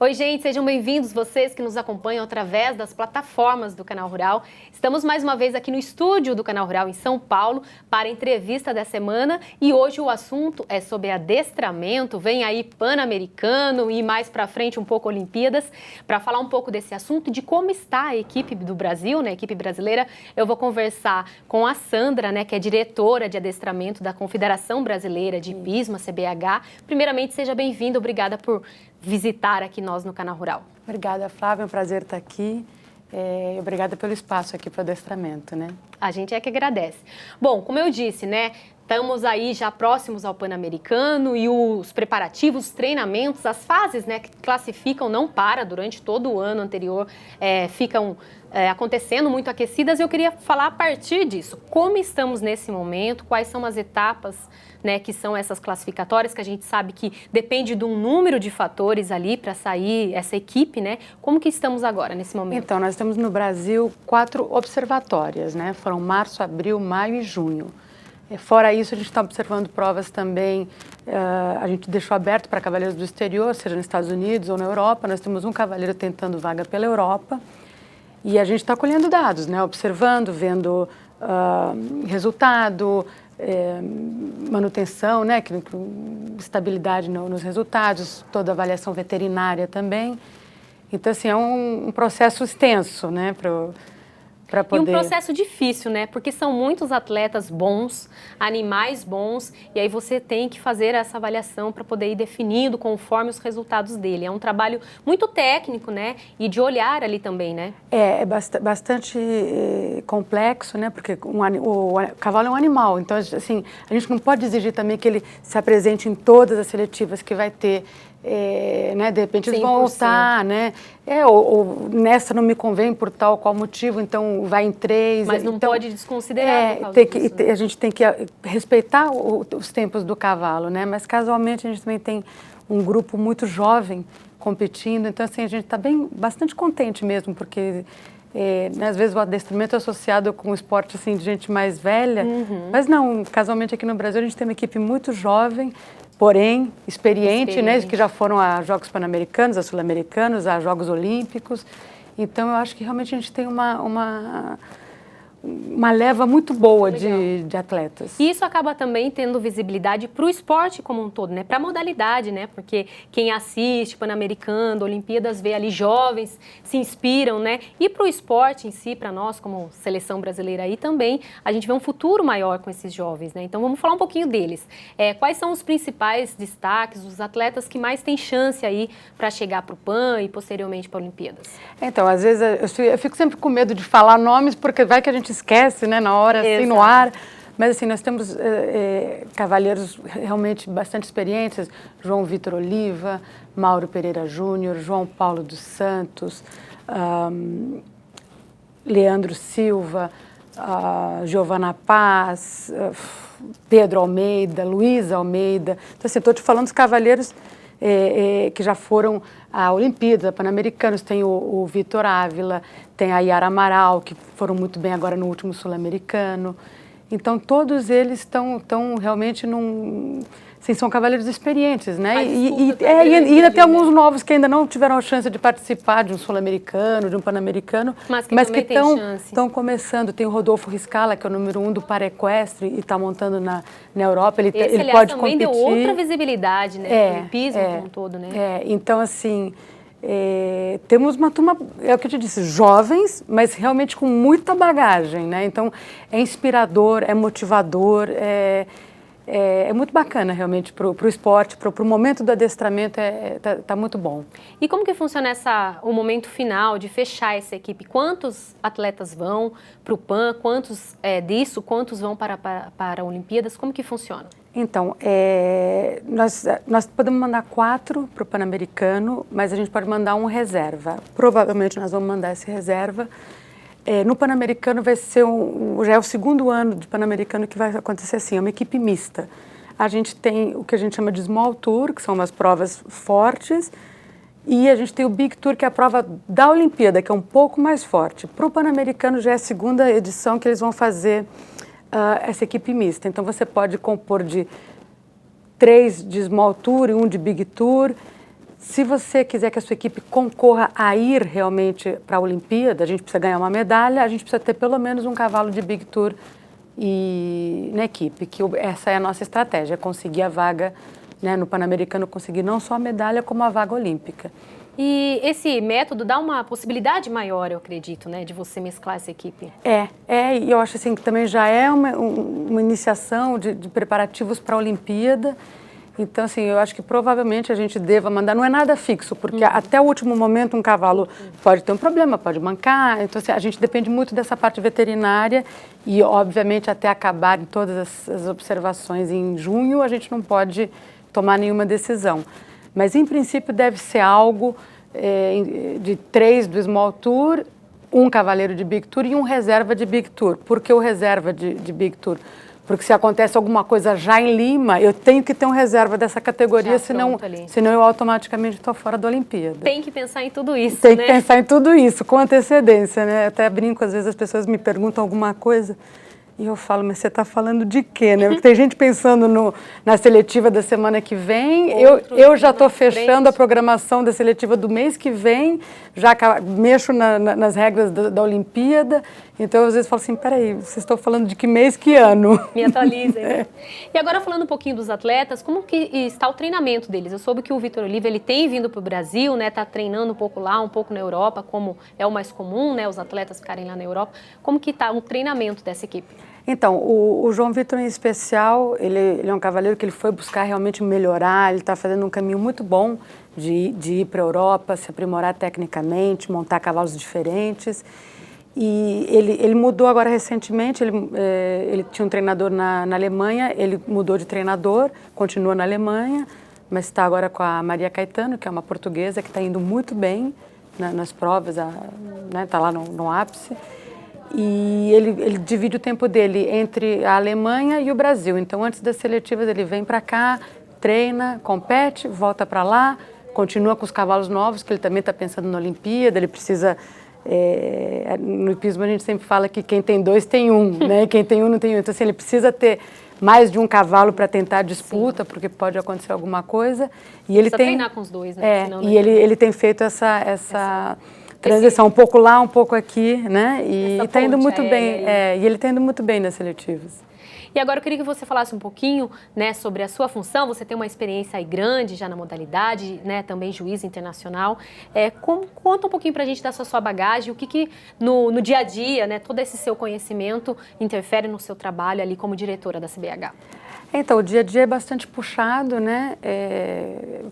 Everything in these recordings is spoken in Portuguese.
Oi, gente, sejam bem-vindos, vocês que nos acompanham através das plataformas do Canal Rural. Estamos mais uma vez aqui no estúdio do Canal Rural em São Paulo para a entrevista da semana e hoje o assunto é sobre adestramento. Vem aí Pan-Americano e mais para frente um pouco Olimpíadas. Para falar um pouco desse assunto e de como está a equipe do Brasil, né, a equipe brasileira, eu vou conversar com a Sandra, né, que é diretora de adestramento da Confederação Brasileira de Hipismo, a CBH. Primeiramente, seja bem-vinda, obrigada por visitar aqui nós no Canal Rural. Obrigada, Flávia, é um prazer estar aqui. Obrigada pelo espaço aqui para o adestramento, né? A gente é que agradece. Bom, como eu disse, né, estamos aí já próximos ao Pan-Americano e os preparativos, os treinamentos, as fases, né, que classificam não para durante todo o ano anterior, ficam acontecendo muito aquecidas. Eu queria falar a partir disso, como estamos nesse momento, quais são as etapas, né, que são essas classificatórias, que a gente sabe que depende de um número de fatores ali para sair essa equipe, né? Como que estamos agora, nesse momento? Então, nós temos no Brasil 4 observatórias, né? Foram março, abril, maio e junho. Fora isso, a gente está observando provas também, a gente deixou aberto para cavaleiros do exterior, seja nos Estados Unidos ou na Europa. Nós temos um cavaleiro tentando vaga pela Europa e a gente está colhendo dados, né? Observando, vendo resultado, manutenção, né, estabilidade nos resultados, toda avaliação veterinária também. Então, assim, é um processo extenso, né, para poder... E um processo difícil, né, porque são muitos atletas bons, animais bons, e aí você tem que fazer essa avaliação para poder ir definindo conforme os resultados dele. É um trabalho muito técnico, né, e de olhar ali também, né? É bastante complexo, né, porque o cavalo é um animal, então, assim, a gente não pode exigir também que ele se apresente em todas as seletivas que vai ter. Né, de repente eles 100%. vão voltar, né? Ou nessa não me convém por tal qual motivo, então vai em 3. Mas não então, pode desconsiderar por causa disso, né? A gente tem que respeitar os tempos do cavalo, né? Mas casualmente a gente também tem um grupo muito jovem competindo, então assim, a gente está bastante contente mesmo, porque né, às vezes o adestramento é associado com o esporte assim, de gente mais velha, mas não, casualmente aqui no Brasil a gente tem uma equipe muito jovem, porém experiente, né, que já foram a Jogos Pan-Americanos, a Sul-Americanos, a Jogos Olímpicos. Então, eu acho que realmente a gente tem uma leva muito boa de atletas. E isso acaba também tendo visibilidade para o esporte como um todo, né? Para a modalidade, né? Porque quem assiste Pan-Americano, Olimpíadas, vê ali jovens, se inspiram, né? E para o esporte em si, para nós como seleção brasileira aí também, a gente vê um futuro maior com esses jovens, né? Então vamos falar um pouquinho deles. Quais são os principais destaques, os atletas que mais têm chance aí para chegar para o Pan e posteriormente para Olimpíadas? Então, às vezes eu fico sempre com medo de falar nomes, porque vai que a gente esquece, né, na hora, assim, no ar. Mas, assim, nós temos cavalheiros realmente bastante experientes. João Vitor Oliva, Mauro Pereira Júnior, João Paulo dos Santos, Leandro Silva, Giovana Paz, Pedro Almeida, Luísa Almeida. Então, assim, estou te falando dos cavalheiros que já foram à Olimpíada, Pan-Americanos, tem o Vitor Ávila, tem a Yara Amaral, que foram muito bem agora no último Sul-Americano. Então, todos eles estão realmente assim, são cavaleiros experientes, né? E ainda tem alguns novos que ainda não tiveram a chance de participar de um Sul-Americano, de um Pan-Americano, mas que estão começando. Tem o Rodolfo Riscala, que é o número 1 do Para-Equestre e está montando na Europa. Ele pode também competir. Deu outra visibilidade, né? O hipismo como um todo, né? Então, assim, temos uma turma, é o que eu te disse, jovens, mas realmente com muita bagagem, né? Então, é inspirador, é motivador, é muito bacana realmente para o esporte, para o momento do adestramento, tá muito bom. E como que funciona o momento final de fechar essa equipe? Quantos atletas vão para o PAN? Quantos vão para Olimpíadas? Como que funciona? Então, nós podemos mandar 4 para o Pan-Americano, mas a gente pode mandar um reserva. Provavelmente nós vamos mandar esse reserva. No Pan-Americano vai ser já é o segundo ano de Pan-Americano que vai acontecer assim, é uma equipe mista. A gente tem o que a gente chama de Small Tour, que são umas provas fortes, e a gente tem o Big Tour, que é a prova da Olimpíada, que é um pouco mais forte. Para o Pan-Americano já é a segunda edição que eles vão fazer essa equipe mista. Então você pode compor de 3 de Small Tour e 1 de Big Tour. se você quiser que a sua equipe concorra a ir realmente para a Olimpíada, a gente precisa ganhar uma medalha, a gente precisa ter pelo menos um cavalo de Big Tour na equipe, essa é a nossa estratégia, conseguir a vaga, né, no Pan-Americano, conseguir não só a medalha, como a vaga olímpica. E esse método dá uma possibilidade maior, eu acredito, né, de você mesclar essa equipe. E eu acho assim que também já é uma iniciação de preparativos para a Olimpíada. Então, assim, eu acho que provavelmente a gente deva mandar, não é nada fixo, porque até o último momento um cavalo pode ter um problema, pode mancar, então assim, a gente depende muito dessa parte veterinária e, obviamente, até acabarem todas as observações em junho, a gente não pode tomar nenhuma decisão. Mas, em princípio, deve ser algo de 3 do Small Tour, um cavaleiro de Big Tour e um reserva de Big Tour. Por que o reserva de Big Tour? Porque se acontece alguma coisa já em Lima, eu tenho que ter um reserva dessa categoria, senão eu automaticamente estou fora da Olimpíada. Tem que pensar em tudo isso, Tem que pensar em tudo isso, com antecedência, né? Até brinco, às vezes as pessoas me perguntam alguma coisa e eu falo, mas você está falando de quê, né? Porque tem gente pensando na seletiva da semana que vem, eu já estou fechando a programação da seletiva do mês que vem, já mexo nas regras da Olimpíada, então às vezes falo assim, peraí, vocês estão falando de que mês, que ano? Me atualizem. E agora falando um pouquinho dos atletas, como que está o treinamento deles? Eu soube que o Vitor Oliva, ele tem vindo para o Brasil, né? Está treinando um pouco lá, um pouco na Europa, como é o mais comum, né? Os atletas ficarem lá na Europa. Como que está o treinamento dessa equipe? Então, o João Vitor em especial, ele é um cavaleiro que ele foi buscar realmente melhorar, ele está fazendo um caminho muito bom de ir para a Europa, se aprimorar tecnicamente, montar cavalos diferentes. E ele mudou agora recentemente, ele tinha um treinador na Alemanha, ele mudou de treinador, continua na Alemanha, mas está agora com a Maria Caetano, que é uma portuguesa que está indo muito bem nas provas, está lá no ápice. E ele divide o tempo dele entre a Alemanha e o Brasil. Então, antes das seletivas, ele vem para cá, treina, compete, volta para lá, continua com os cavalos novos, que ele também está pensando na Olimpíada, ele precisa... no hipismo a gente sempre fala que quem tem 2 tem 1, né? Quem tem 1 não tem 1. Então, assim, ele precisa ter mais de um cavalo para tentar a disputa, porque pode acontecer alguma coisa. E ele tem treinar com os dois, né? Senão e ele tem feito essa transição, um pouco lá, um pouco aqui, né? E está indo muito bem. E ele está indo muito bem nas seletivas. E agora eu queria que você falasse um pouquinho, né, sobre a sua função. Você tem uma experiência aí grande já na modalidade, né, também juiz internacional. Conta um pouquinho pra gente da sua bagagem, o que no dia a dia, né, todo esse seu conhecimento interfere no seu trabalho ali como diretora da CBH. Então, o dia a dia é bastante puxado, né?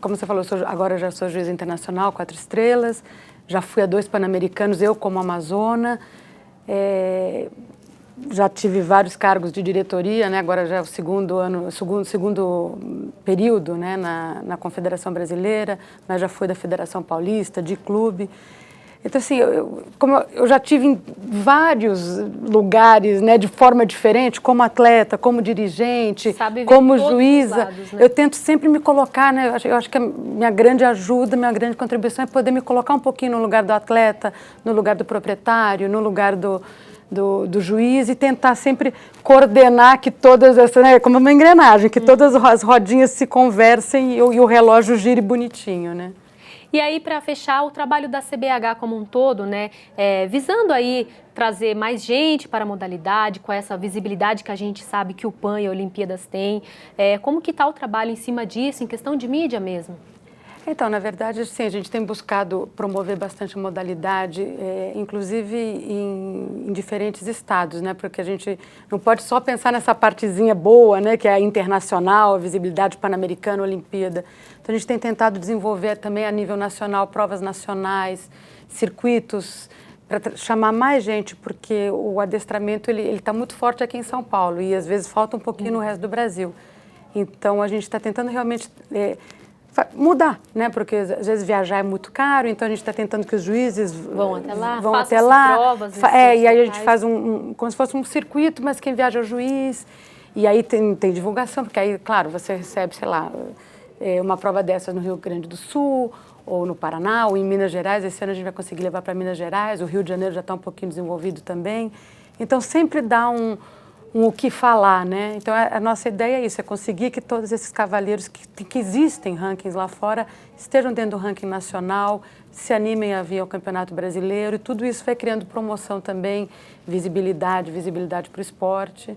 Como você falou, agora já sou juiz internacional, 4 estrelas, já fui a 2 Pan-Americanos, eu como amazona. Já tive vários cargos de diretoria, né? Agora já é o segundo período, né? na Confederação Brasileira, mas já fui da Federação Paulista, de clube. Então, assim, eu já tive em vários lugares, né? De forma diferente, como atleta, como dirigente, como juíza. Lados, né? Eu tento sempre me colocar, né? Eu acho que a minha grande ajuda, minha grande contribuição é poder me colocar um pouquinho no lugar do atleta, no lugar do proprietário, no lugar do juiz e tentar sempre coordenar que todas essas, né, como uma engrenagem, que todas as rodinhas se conversem e o relógio gire bonitinho, né? E aí, para fechar, o trabalho da CBH como um todo, né, visando aí trazer mais gente para a modalidade, com essa visibilidade que a gente sabe que o PAN e a Olimpíadas têm, como que está o trabalho em cima disso, em questão de mídia mesmo? Então, na verdade, sim, a gente tem buscado promover bastante modalidade, inclusive em diferentes estados, né? Porque a gente não pode só pensar nessa partezinha boa, né? Que é a internacional, a visibilidade pan-americana, Olimpíada. Então, a gente tem tentado desenvolver também a nível nacional, provas nacionais, circuitos, para chamar mais gente, porque o adestramento ele está muito forte aqui em São Paulo e às vezes falta um pouquinho no resto do Brasil. Então, a gente está tentando realmente... mudar, né? Porque às vezes viajar é muito caro, então a gente está tentando que os juízes vão até lá, provas, e aí a gente faz como se fosse um circuito, mas quem viaja é o juiz, e aí tem divulgação, porque aí, claro, você recebe, sei lá, uma prova dessas no Rio Grande do Sul, ou no Paraná, ou em Minas Gerais. Esse ano a gente vai conseguir levar para Minas Gerais, o Rio de Janeiro já está um pouquinho desenvolvido também, então sempre dá o que falar, né? Então a nossa ideia é isso, é conseguir que todos esses cavalheiros que existem rankings lá fora estejam dentro do ranking nacional, se animem a vir ao Campeonato Brasileiro, e tudo isso vai criando promoção também, visibilidade para o esporte.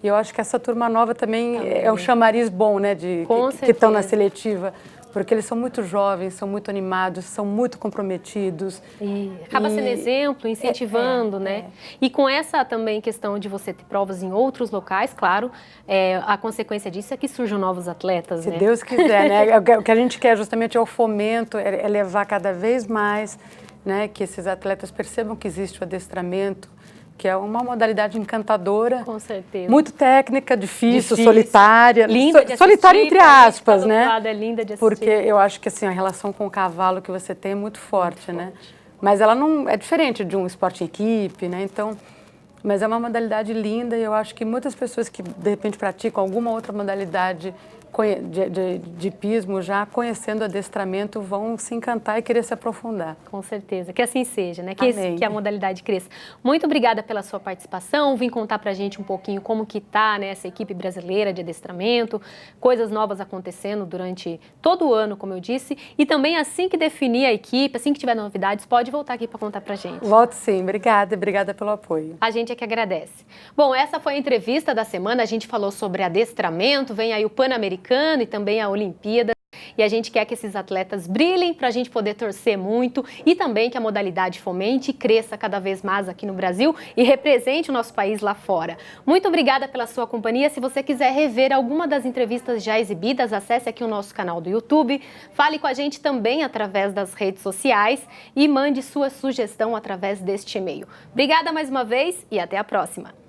E eu acho que essa turma nova também é um chamariz bom, né, que estão na seletiva, porque eles são muito jovens, são muito animados, são muito comprometidos. E acaba sendo exemplo, incentivando, né? E com essa também questão de você ter provas em outros locais, claro, a consequência disso é que surjam novos atletas, né? Se Deus quiser, né? O que a gente quer justamente é o fomento, é levar cada vez mais, né, que esses atletas percebam que existe o adestramento, que é uma modalidade encantadora. Com certeza. Muito técnica, difícil, solitária. Linda de assistir. Solitária entre aspas, né? Lado é linda de assistir. Porque eu acho que assim, a relação com o cavalo que você tem é muito forte, né? Mas ela não é diferente de um esporte em equipe, né? Então, mas é uma modalidade linda e eu acho que muitas pessoas que de repente praticam alguma outra modalidade de hipismo, já conhecendo o adestramento, vão se encantar e querer se aprofundar. Com certeza, que assim seja, né? Que a modalidade cresça. Muito obrigada pela sua participação, vim contar pra gente um pouquinho como que tá, né, essa equipe brasileira de adestramento, coisas novas acontecendo durante todo o ano, como eu disse, e também assim que definir a equipe, assim que tiver novidades, pode voltar aqui para contar pra gente. Volto sim, obrigada pelo apoio. A gente é que agradece. Bom, essa foi a entrevista da semana, a gente falou sobre adestramento, vem aí o Pan-Americano e também a Olimpíada. E a gente quer que esses atletas brilhem para a gente poder torcer muito e também que a modalidade fomente e cresça cada vez mais aqui no Brasil e represente o nosso país lá fora. Muito obrigada pela sua companhia. Se você quiser rever alguma das entrevistas já exibidas, acesse aqui o nosso canal do YouTube, fale com a gente também através das redes sociais e mande sua sugestão através deste e-mail. Obrigada mais uma vez e até a próxima!